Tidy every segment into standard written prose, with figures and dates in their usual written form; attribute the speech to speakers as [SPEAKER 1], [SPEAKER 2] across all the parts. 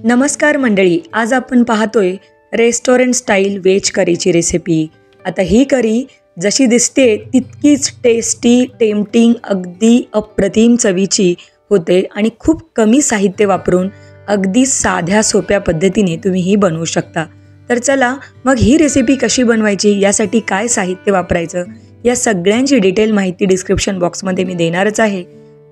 [SPEAKER 1] नमस्कार मंडळी, आज आपण पाहतोय रेस्टॉरंट स्टाईल व्हेज करीची रेसिपी। आता ही करी जशी दिसते तितकीच टेस्टी, टेम्पटिंग, अगदी अप्रतिम चवीची होते आणि खूप कमी साहित्य वापरून अगदी साध्या सोप्या पद्धतीने तुम्ही ही बनवू शकता। तर चला मग ही रेसिपी कशी बनवायची, यासाठी काय साहित्य वापरायचं, या सगळ्यांची डिटेल माहिती डिस्क्रिप्शन बॉक्समध्ये मी देणारच आहे।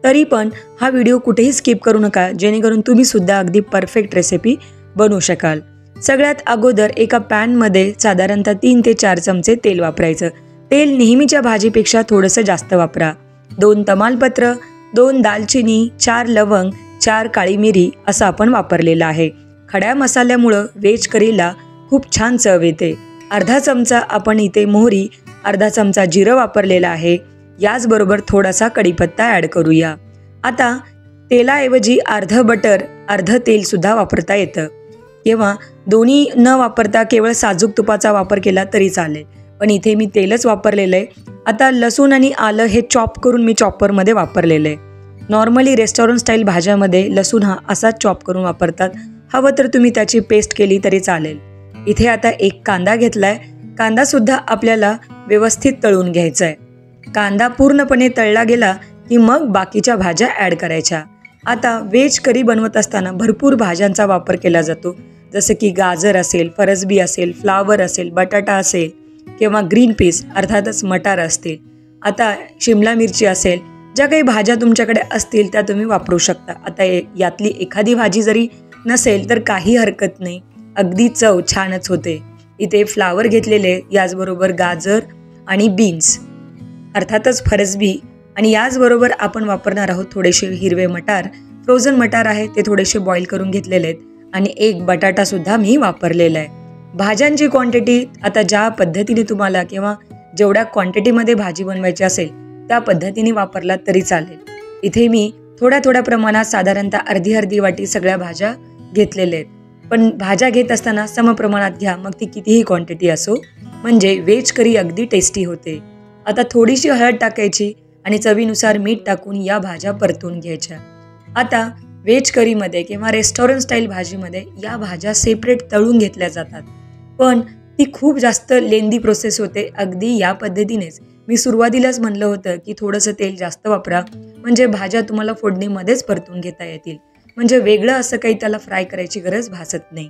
[SPEAKER 1] तरी पण हा व्हिडिओ कुठेही स्किप करू नका, जेणेकरून तुम्ही सुद्धा अगदी परफेक्ट रेसिपी बनवू शकाल। सगळ्यात अगोदर एका पॅनमध्ये साधारणतः 3 ते 4 चमचे तेल वापरायचं। तेल नेहमीच्या भाजीपेक्षा थोडंसं जास्त वापरा। 2 तमालपत्र, 2 दालचिनी, 4 लवंग, 4 काळी मिरी असं आपण वापरलेलं आहे। खड्या मसाल्यामुळं व्हेज करीला खूप छान चव येते। अर्धा चमचा आपण इथे मोहरी, अर्धा चमचा जिरं वापरलेलं आहे। याचबरोबर थोडासा कढीपत्ता ॲड करूया। आता तेलाऐवजी अर्ध बटर, अर्ध तेल सुद्धा वापरता येतं किंवा दोन्ही न वापरता केवळ साजूक तुपाचा वापर केला तरी चालेल, पण इथे मी तेलच वापरलेलं आहे। आता लसूण आणि आलं हे चॉप करून मी चॉपरमध्ये वापरलेलं आहे। नॉर्मली रेस्टॉरंट स्टाईल भाज्यामध्ये लसूण हा असाच चॉप करून वापरतात, हवं तर तुम्ही त्याची पेस्ट केली तरी चालेल। इथे आता एक कांदा घेतलाय, कांदा सुद्धा आपल्याला व्यवस्थित तळून घ्यायचा आहे। कांदा पूर्णपणे तळला गेला की मग बाकीच्या भाज्या ॲड करायच्या। आता व्हेज करी बनवत असताना भरपूर भाज्यांचा वापर केला जातो, जसं की गाजर असेल, फरसबी असेल, फ्लावर असेल, बटाटा असेल किंवा ग्रीन पीस अर्थातच मटार असतील, आता शिमला मिरची असेल, ज्या काही भाज्या तुमच्याकडे असतील त्या तुम्ही वापरू शकता। आता यातली एखादी भाजी जरी नसेल तर काही हरकत नाही, अगदी चव छानच होते। इथे फ्लावर घेतलेले, याचबरोबर गाजर आणि बीन्स अर्थातच फरसबी, आणि याचबरोबर आपण वापरणार आहोत थोडेसे हिरवे मटार, फ्रोझन मटार आहे ते थोडेसे बॉईल करून घेतलेले आहेत, आणि एक बटाटा सुद्धा मी वापरलेला आहे। भाज्यांची क्वांटिटी आता ज्या पद्धतीने तुम्हाला किंवा जेवढ्या क्वांटिटीमध्ये भाजी बनवायची असेल त्या पद्धतीने वापरला तरी चालेल। इथे मी थोड्या प्रमाणात साधारणतः अर्धी वाटी सगळ्या भाज्या घेतलेल्या आहेत, पण भाज्या घेत असताना समप्रमाणात घ्या, मग ती कितीही क्वांटिटी असो, म्हणजे व्हेज करी अगदी टेस्टी होते। आता थोडीशी हळद टाकायची आणि चवीनुसार मीठ टाकून या भाज्या परतून घ्यायच्या। आता व्हेज करीमध्ये किंवा रेस्टॉरंट स्टाईल भाजीमध्ये या भाज्या सेपरेट तळून घेतल्या जातात, पण ती खूप जास्त लेंदी प्रोसेस होते। अगदी या पद्धतीनेच मी सुरुवातीलाच म्हणलं होतं की थोडंसं तेल जास्त वापरा, म्हणजे भाज्या तुम्हाला फोडणीमध्येच परतून घेता येतील, म्हणजे वेगळं असं काही त्याला फ्राय करायची गरज भासत नाही।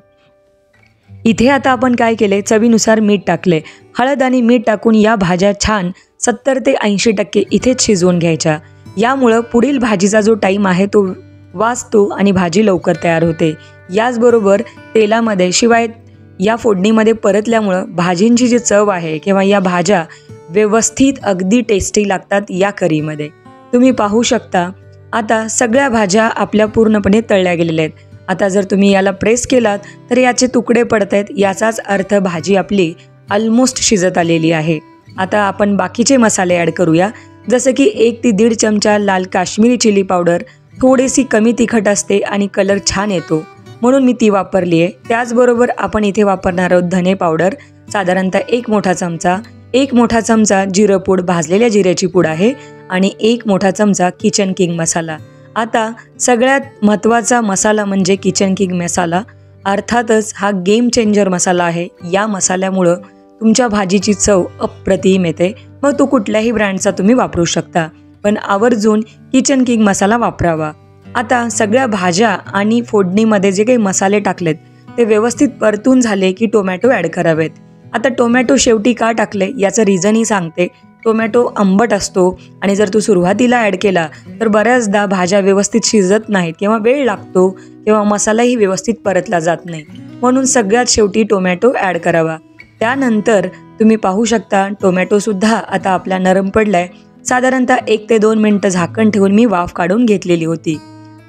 [SPEAKER 1] इथे आता आपण काय केले, चवीनुसार मीठ टाकले, हळद आणि मीठ टाकून या भाज्या छान 70 ते 80% इथेच शिजवून घ्यायच्या। यामुळं पुढील भाजीचा जो टाईम आहे तो वाचतो आणि भाजी लवकर तयार होते। याचबरोबर तेलामध्ये शिवाय या फोडणीमध्ये परतल्यामुळं भाजींची जी चव आहे किंवा या भाज्या व्यवस्थित अगदी टेस्टी लागतात या करीमध्ये। तुम्ही पाहू शकता आता सगळ्या भाज्या आपल्या पूर्णपणे तळल्या गेलेल्या आहेत। आता जर तुम्ही याला प्रेस केलात तर याचे तुकडे पडत आहेत, याचाच अर्थ भाजी आपली ऑलमोस्ट शिजत आलेली आहे। आता आपण बाकीचे मसाले ॲड करूया, जसं की 1 ते 1.5 चमचा लाल काश्मीरी चिली पावडर, थोडीशी कमी तिखट असते आणि कलर छान येतो म्हणून मी ती वापरली आहे। त्याचबरोबर आपण इथे वापरणार आहोत धने पावडर, साधारणतः 1 मोठा चमचा, 1 मोठा चमचा जिरं पूड, भाजलेल्या जिऱ्याची पूड आहे, आणि 1 मोठा चमचा किचन किंग मसाला। आता सगळ्यात महत्त्वाचा मसाला म्हणजे किचन किंग मसाला, अर्थातच हा गेम चेंजर मसाला आहे। या मसाल्यामुळं तुमच्या भाजीची चव अप्रतिम येते, मग तो कुठल्याही ब्रँडचा तुम्ही वापरू शकता, पण आवर्जून किचन किंग मसाला वापरावा। आता सगळ्या भाज्या आणि फोडणीमध्ये जे काही मसाले टाकलेत ते व्यवस्थित परतून झाले की टोमॅटो ॲड करावेत। आता टोमॅटो शेवटी का टाकले याचं रिझनही सांगते। टोमॅटो आंबट असतो आणि जर तो सुरुवातीला ॲड केला तर बऱ्याचदा भाज्या व्यवस्थित शिजत नाहीत किंवा वेळ लागतो किंवा मसालाही व्यवस्थित परतला जात नाही, म्हणून सगळ्यात शेवटी टोमॅटो ॲड करावा। त्यानंतर तुम्ही पाहू शकता टोमॅटोसुद्धा आता आपला नरम पडलाय। साधारणतः 1 ते 2 मिनटं झाकण ठेवून मी वाफ काढून घेतलेली होती।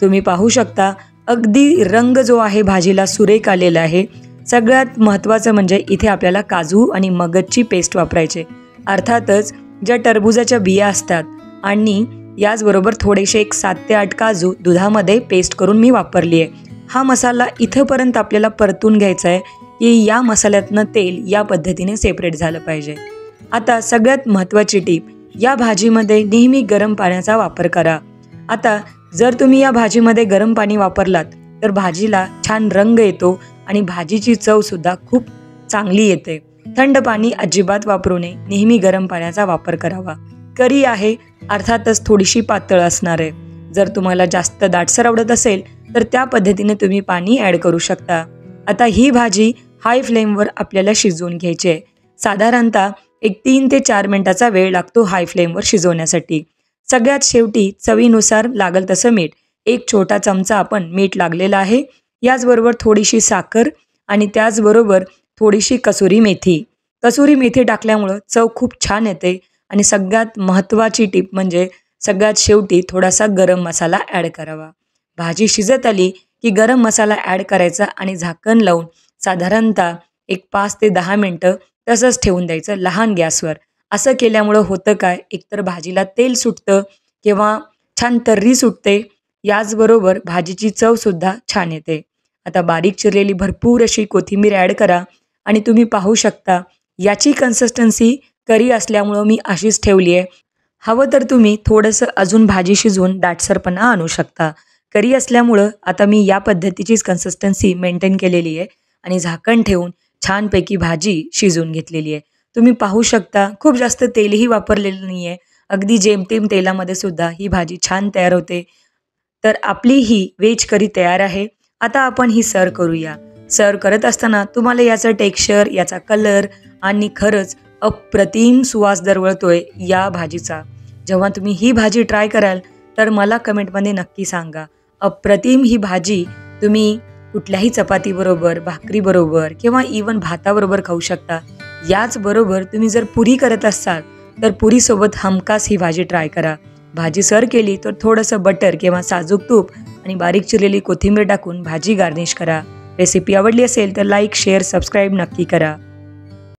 [SPEAKER 1] तुम्ही पाहू शकता अगदी रंग जो आहे भाजीला सुरेख आलेला आहे। सगळ्यात महत्त्वाचं म्हणजे इथे आपल्याला काजू आणि मगजची पेस्ट वापरायचे, अर्थातच ज्या टरबुजाच्या बिया असतात, आणि याचबरोबर थोडेसे एक 7 ते 8 काजू दुधामध्ये पेस्ट करून मी वापरली आहे। हा मसाला इथंपर्यंत आपल्याला परतून घ्यायचा आहे की या मसाल्यातनं तेल या पद्धतीने सेपरेट झालं पाहिजे। आता सगळ्यात महत्त्वाची टीप, या भाजीमध्ये नेहमी गरम पाण्याचा वापर करा। आता जर तुम्ही या भाजीमध्ये गरम पाणी वापरलात तर भाजीला छान रंग येतो आणि भाजीची चवसुद्धा खूप चांगली येते. थंड पाणी अजिबात वापरू नये, नेहमी गरम पाण्याचा वापर करावा. करी आहे अर्थातच थोडीशी पातळ असणार आहे. जर तुम्हाला जास्त दाटसर आवडत असेल तर त्या पद्धतीने तुम्ही पाणी ॲड करू शकता. आता ही भाजी हाय फ्लेमवर आपल्याला शिजवून घ्यायची आहे. साधारणतः एक 3 ते 4 मिनिटाचा वेळ लागतो हाय फ्लेमवर शिजवण्यासाठी. सगळ्यात शेवटी चवीनुसार लागल तसं मीठ, 1 छोटा चमचा आपण मीठ लागलेला आहे. याचबरोबर थोडीशी साखर आणि त्याचबरोबर थोडीशी कसुरी मेथी. कसुरी मेथी टाकल्यामुळं चव खूप छान येते. आणि सगळ्यात महत्त्वाची टीप म्हणजे सगळ्यात शेवटी थोडासा गरम मसाला ॲड करावा. भाजी शिजत आली की गरम मसाला ॲड करायचा आणि झाकण लावून साधारणतः एक 5 ते 10 मिनटं तसंच ठेवून द्यायचं लहान गॅसवर. असं केल्यामुळं होतं काय, एकतर भाजीला तेल सुटतं किंवा छान तर्री सुटते, याचबरोबर भाजीची चवसुद्धा छान येते. आता बारीक चिरलेली भरपूर अशी कोथिंबीर ॲड करा आणि तुम्ही पाहू शकता याची कन्सिस्टन्सी करी असल्यामुळं मी अशीच ठेवली आहे. हवं तर तुम्ही थोडंसं अजून भाजी शिजवून दाटसरपणा आणू शकता. करी असल्यामुळं आता मी या पद्धतीचीच कन्सिस्टन्सी मेंटेन केलेली आहे आणि झाकण ठेवून छानपैकी भाजी शिजवून घेतलेली आहे. तुम्ही पाहू शकता खूप जास्त तेलही वापरलेलं नाही आहे. अगदी जेमतेम तेलामध्ये सुद्धा ही भाजी छान तयार होते. तर आपली ही व्हेज करी तयार आहे. आता आपण ही सर्व करूया. सर्व करत असताना तुम्हाला याचं टेक्स्चर, याचा कलर आणि खरंच अप्रतिम सुवास दरवळतोय या भाजीचा. जेव्हा तुम्ही ही भाजी ट्राय कराल तर मला कमेंटमध्ये नक्की सांगा. अप्रतिम ही भाजी तुम्ही कुठल्याही चपातीबरोबर, भाकरीबरोबर किंवा इवन भाताबरोबर खाऊ शकता. याचबरोबर तुम्ही जर पुरी करत असाल तर पुरीसोबत हमखास ही भाजी ट्राय करा. भाजी सर्व केली तर थोडंसं बटर किंवा साजूक तूप आणि बारीक चिरलेली कोथिंबीर टाकून भाजी गार्निश करा. रेसिपी आवडली असेल तर लाईक, शेअर, सबस्क्राईब नक्की करा.